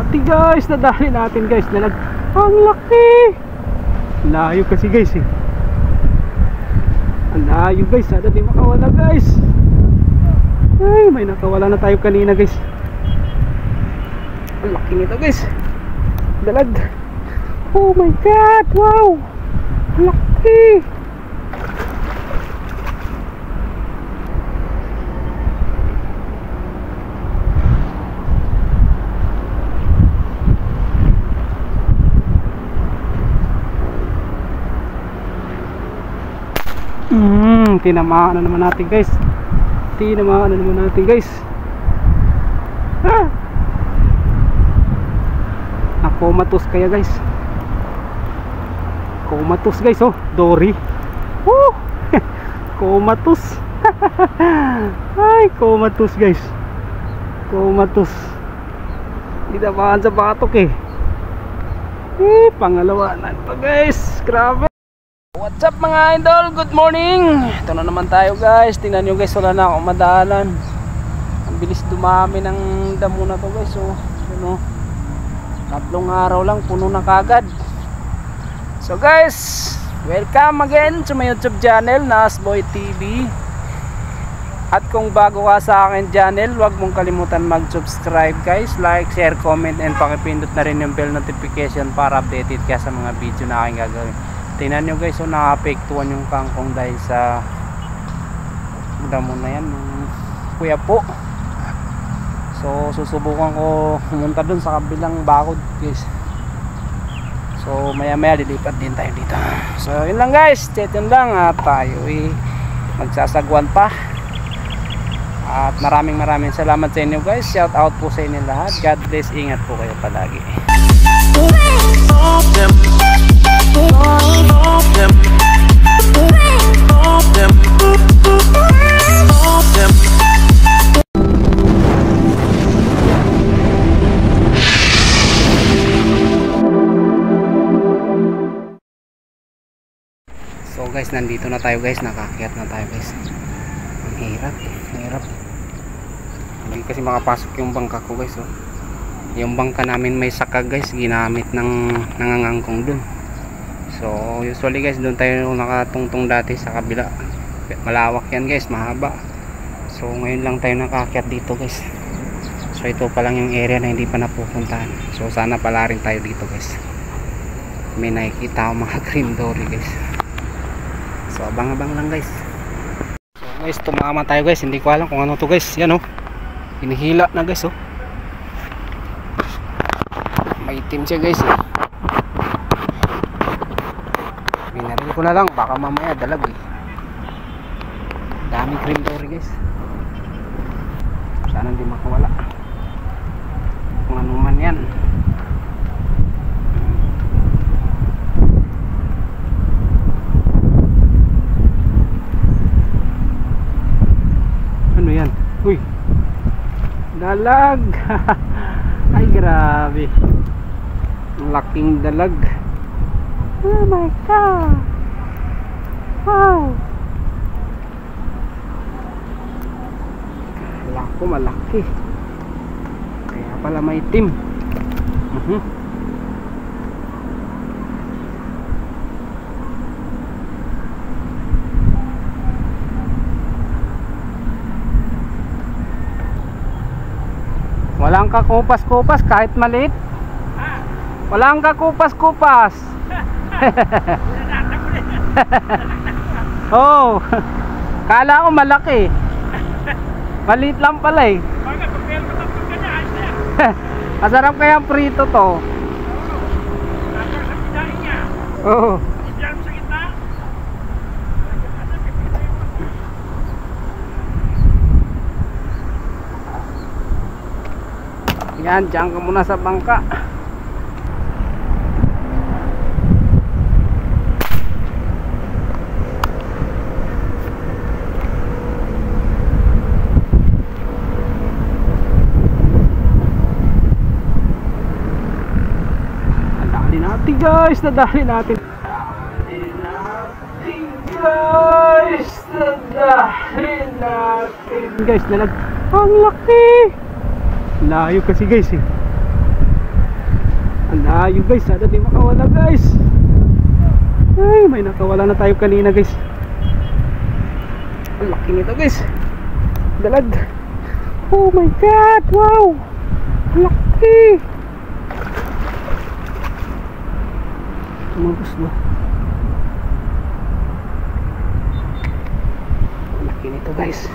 natin guys, nadali natin guys. Ang laki. Layo kasi guys eh. Ang layo guys, sana di makawala guys. Ay, may nakawala na tayo kanina guys. Ang laki nito guys. Dalag. Oh my god, wow. Ang laki. Tinamaan na naman natin guys. Tinamaan na naman natin guys. Nakomatos kaya guys. Komatos guys oh. Dory. Woo! Komatos. Ay, komatos guys. Komatos. Tinamaan sa batok eh. Pangalawa na ito guys. Grabe. What's up mga idol? Good morning. Ito na naman tayo guys. Tingnan nyo guys, wala na akong madalan. Ang bilis dumami ng damo na to guys. So, yun o. 3 araw lang, puno na kagad. So guys, welcome again to my YouTube channel, Nasboy TV. At kung bago ka sa akin channel, huwag mong kalimutan mag-subscribe guys. Like, share, comment, and pakipindot na rin yung bell notification para updated ka sa mga video na aking gagawin. Tingnan nyo guys, so nakapektuhan yung kangkong dahil sa damo na yan, kuya po. So susubukan ko pumunta dun sa kabilang bakod guys. So maya maya lilipat din tayo dito. So yun lang guys, stay tuned lang at tayo magsasagwan pa. At maraming salamat sa inyo guys. Shout out po sa inyo lahat. God bless, ingat po kayo palagi. So guys, nandito na tayo guys, nakakyat na tayo guys. Ang hirap. Hindi kasi makapasok yung bangka ko guys oh. Yung bangka namin may sakag guys, ginamit ng nangangangkong dun. So usually guys, doon tayo nakatungtong dati sa kabila. Malawak yan guys, mahaba. So ngayon lang tayo nakakyat dito guys. So ito pa lang yung area na hindi pa napupuntahan. So sana pala rin tayo dito guys. May nakikita ako mga green dory guys. So abang-abang lang guys. So guys, tumama tayo guys. Hindi ko alam kung ano to guys. Yan oh, hinihila na guys oh. May itim siya guys eh. Binaril ko na lang, baka mamaya dalag eh. Dami green dory guys. Sana hindi makawala. Kung ano man yan. Ano yan? Uy, dalag. Ay grabe, laking dalag. Oh my god, wow. Kala ko malaki, kaya pala may itim. Walang kakupas-kupas kahit maliit. Walang kakupas-kupas. Oh, kala ko malaki. Maliit lang pala eh. Masarap kaya prito to. Oh. Yan, dyan ka muna sa bangka. Nadali natin guys, nadali natin. Guys, ang laki. Layo kasi guys eh. Ang layo guys, sana di makawala guys. Ay, may nakawala na tayo kanina guys. Ang laki nito guys. Dalag. Oh my god, wow. Ang laki. Tumagos ba? Ang laki nito guys.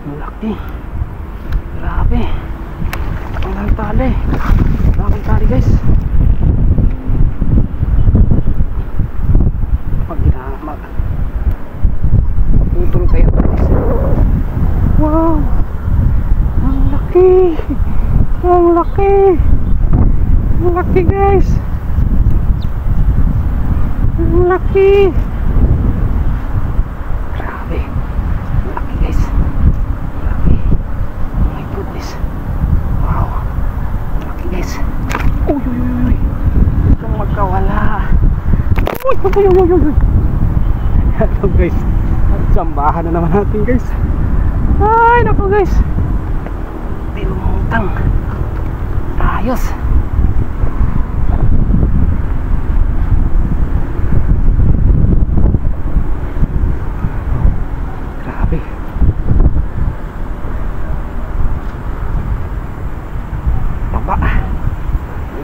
Ang laki. Grabe. Ang lang tali. Ang tali guys. Pag ginamag putol kayo guys. Wow. Ang laki. Ang laki. Ang laki guys. Ang laki. Grabe. Ang laki guys. Ang laki. Oh my goodness. Wow. Ang laki guys. Uy uy uy uy. Huwag kang magkawala. Uy uy uy uy uy. Ito guys. Sambahan na naman natin guys. Ay naku guys. Tinutang. Ayos. Grabe. Taba.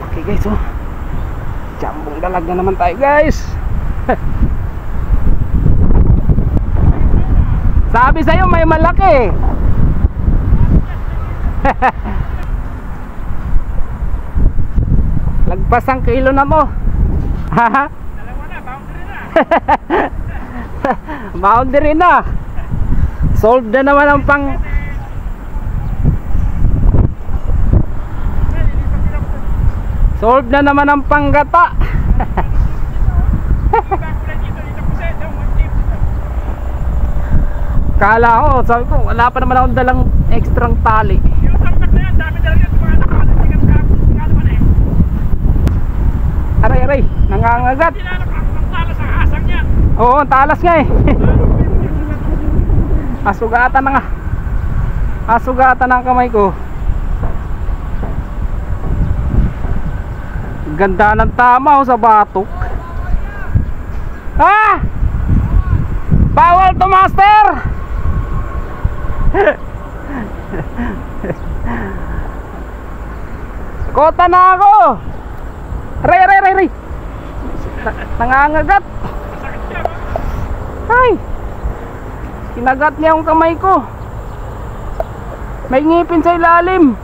Laki guys oh. Jambong dalag na naman tayo guys. Sabi sa'yo may malaki. Lagpas ang kilo na mo. Haha. Dalawa na, boundary na. Boundary na. Solved na naman ang pang solved na naman ang panggata. Kala ko, sabi ko, wala pa naman akong dalang ekstrang tali. Yung tampak na yan, dami talaga yung tumahanap naman eh. Aray, aray, nangangagat. Ang talas ang asang yan. Oo, ang talas nga eh. Asugatan na nga. Asugatan ang kamay ko. Ganda ng tama oh, sa batok. Ah! Bawal to master! Kota na ako. Ray ray ray ray. Nangangagat. Ay. Kinagat niya ang kamay ko. May ngipin sa ilalim.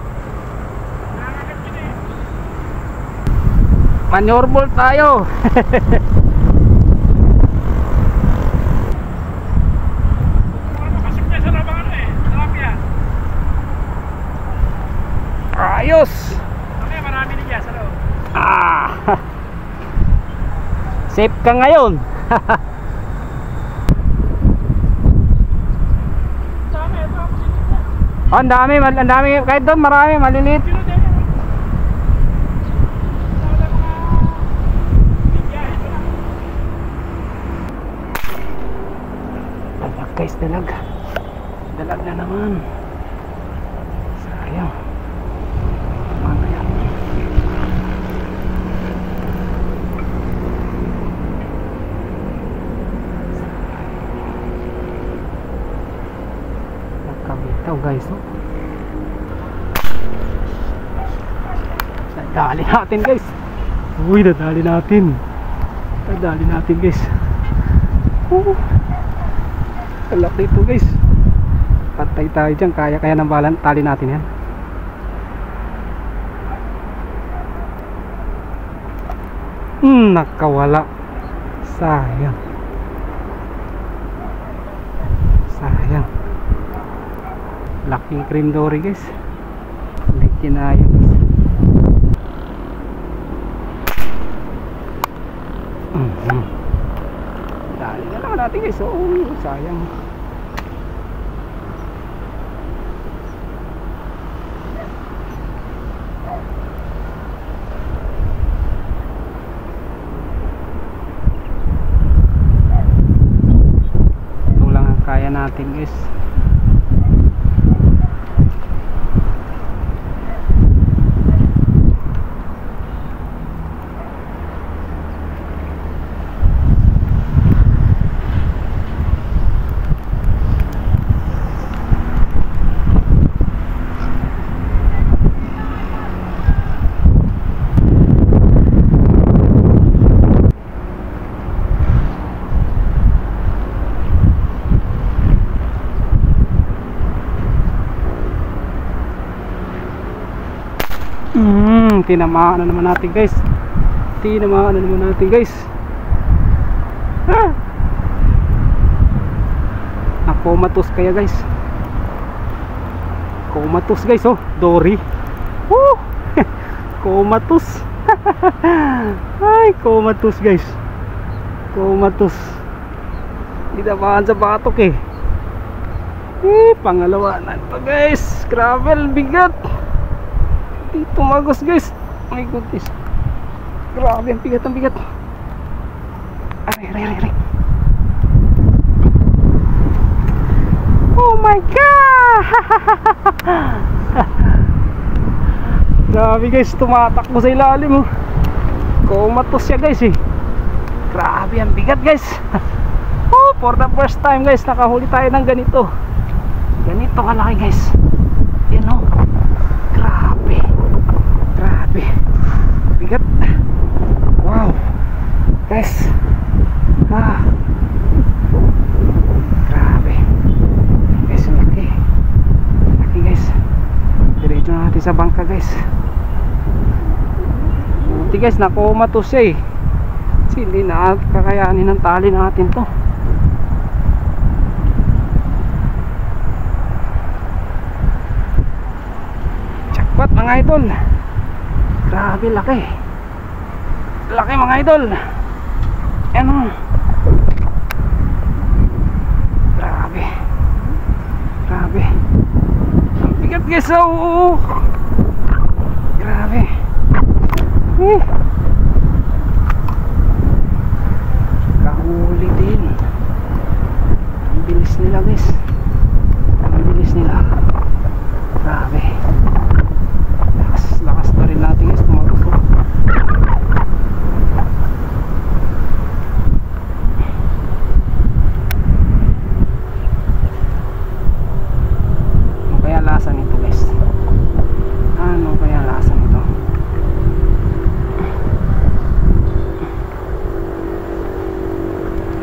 Manure ball tayo. Ayos. Okay, marami na dyan sa loob. Ah. Safe ka ngayon. Oh, ang dami, kahit doon marami, maliliit. Dalag guys, dalag. Dalag na naman. Sayang. Ito guys oh. Nadali natin guys. Uy, nadali natin. Nadali natin guys. Kalaki ito guys. Patay tayo dyan. Kaya ng balan. Tali natin yan. Nakawala. Sayang. Sayang. Laking cream dory guys. Hindi kinaya guys. Dali na lang natin guys. Oh, sayang. Ito lang ang kaya natin guys. Tinamaan na naman natin guys. Tinamaan na naman natin guys. Nakomatos kaya guys. Komatos guys, oh, Dory. Woo! Komatos. Ay, komatos guys. Komatos. Tinamaan sa batok eh. Pangalawa na ito guys. Gravel, bigat. Di tumagos guys. My goodness. Grabe, ang bigat, ang bigat. Aray. Oh my god. Grabe guys, tumatakbo sa ilalim, oh. Komatos siya guys eh. Grabe, ang bigat guys. Oh, for the first time guys, nakahuli tayo ng ganito. Ganito kalaki guys. Yan, oh. Grabe. Grabe. Bigat. Wow. Guys. Grabe. Guys, laki. Laki guys. Diretso na natin sa bangka guys. Buti guys, nakomatos siya eh. Kasi hindi na kakayanin ng tali natin to. Jackpot mga idol. Grabe, laki. Laki mga idol. Ano? Grabe. Grabe. Ang bigat guys, oh. Grabe. Kahuli din. Ang bilis nila guys. Ang bilis nila. Grabe. Lakas pa rin natin guys, tumagos. Ano kaya lasa nito guys? Ano kaya lasa nito?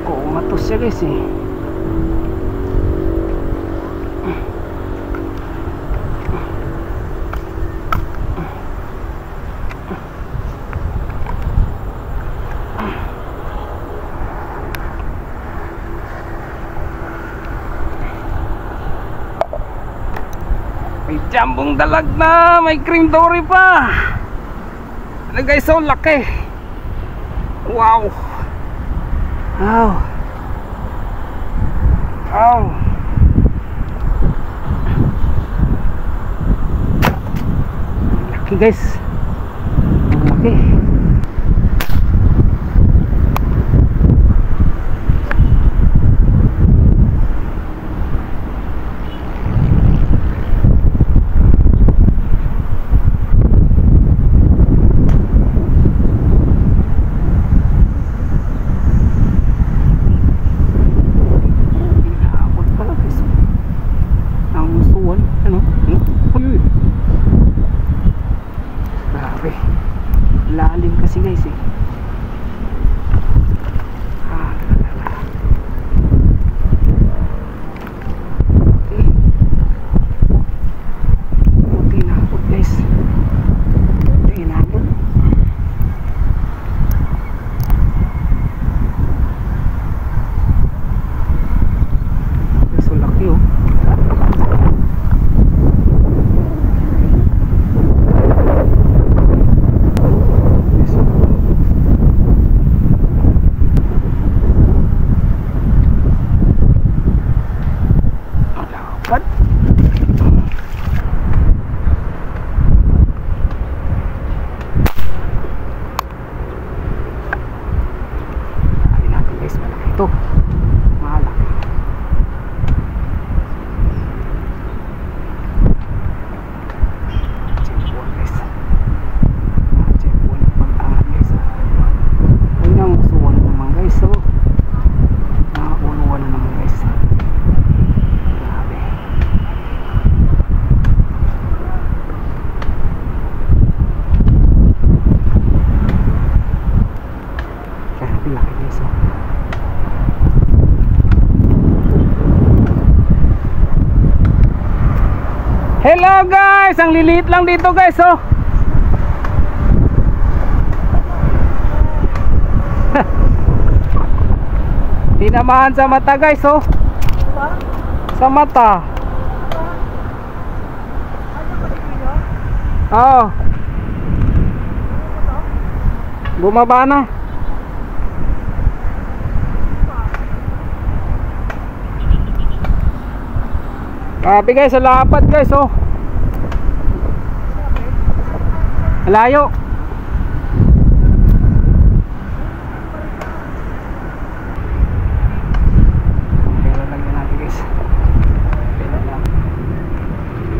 Komatos siya guys eh. May jambong dalag na, may cream dory pa. Ano guys, so laki. Wow. Wow. Wow. Laki guys. Laki. Lalim kasi guys eh. Okay. Buti na ako guys. Buti na ako. So laki oh. Ito malaki. Checkpoint guys. Checkpoint pag-angat guys. Ay nang suwan naman guys. So nakakuluan na naman guys. Grabe. Grabe laki guys. Hello guys, ang liliit lang dito guys oh. Tinamaan sa mata guys, oh. Sa mata. Oo. Bumaba na. Grabe guys, sa lapad guys, oh. Malayo.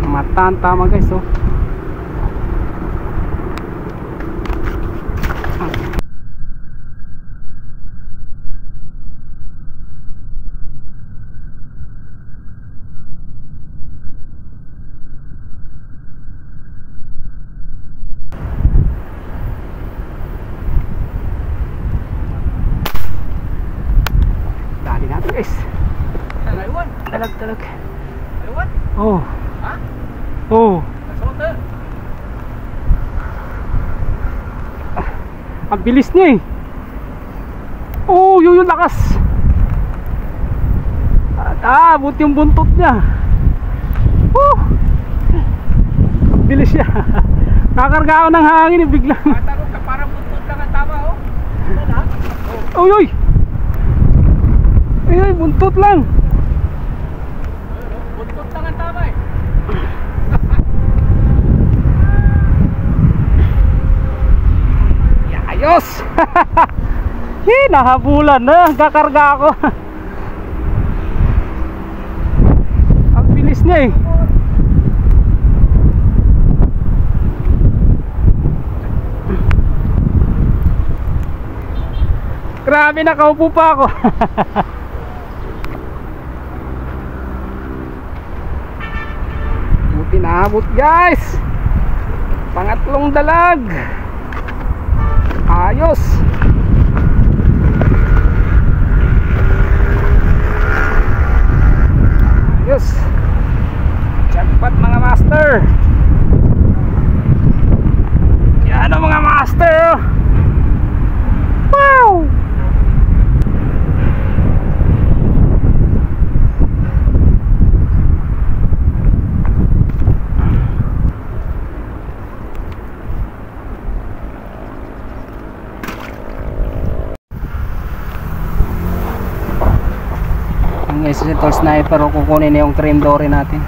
Mataan tama guys, oh. Dali natin guys. Talag. Oh. Ha? Oh. Nasuot. Ang bilis niya eh. Oh, yung lakas. At buti yung buntot niya. Ang bilis niya. Kakarga ako ng hangin eh, biglang. Matarong ka, parang buntot lang ang tama, oh. Uy! Ay, buntot lang. Buntot lang ang tama eh. Ayos! Nahabulan na, kakarga ako. Ang bilis niya eh. Grabe, nakaupo pa ako. Buti naabot guys. Pangatlong dalag. Ayos. Ayos. Jackpot mga master. Yan ang mga master. Wow. Guys, ito sniper o kukunin na yung trim dory natin.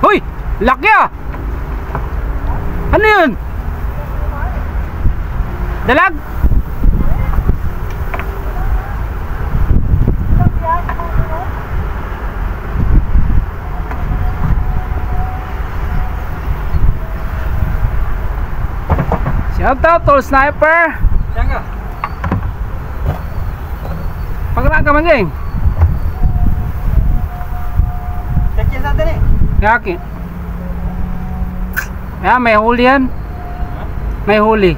Hoy! Laki ah! Ano yun? Dalag? Shout out to sniper. Diyan ka. Pagkala ka man dyan. Check yan sa atin eh. Yaki. Yeah, may huli yan. May huli.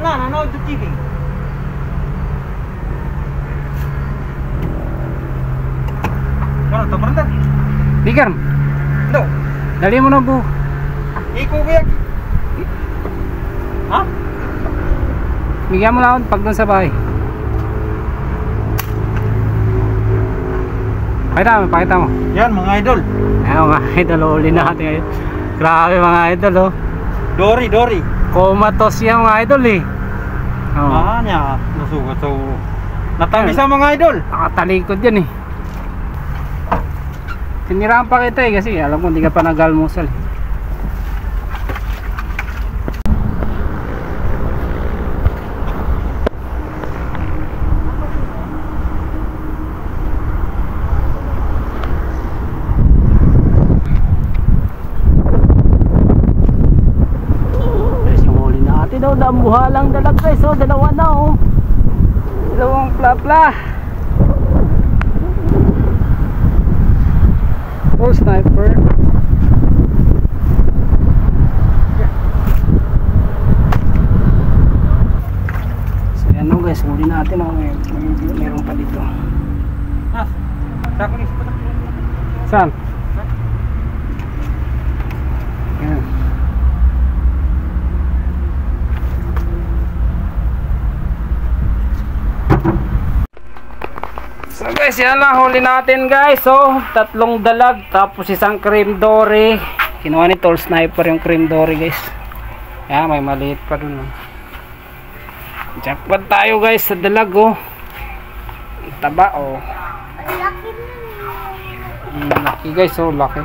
Nanonood sa TV. Ano, tabaran na? Bigan. No. Dali mo na bu. Iko biyak. Ha? Bigyan mo na ako pag doon sa bahay. Pakita mo. Yan mga idol. Ayan mga idol, uli natin ngayon. Grabe mga idol, oh. Dory. Comatose yan mga idol eh. Oh. Ah, niya. Nasugat so. Natangis ang mga idol. Nakatalikod yan eh. Tiniraan pa kita eh kasi alam ko hindi ka pa nag-almusal. Guys, yung huli natin daw, dambuhalang dalag guys, oh, dalawa na oh. Dalawang pla-pla. Oh, sniper. So yan Saan? Yan. So guys, yan lang huli natin guys. So, 3 dalag tapos isang cream dory. Kinuha ni Tall Sniper yung cream dory guys. Yan, may maliit pa dun. Jackpot tayo guys sa dalag oh. Taba oh. Laki guys oh, laki.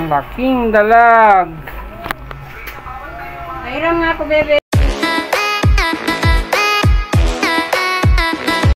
Laking dalag. Mayroon nga po bebe.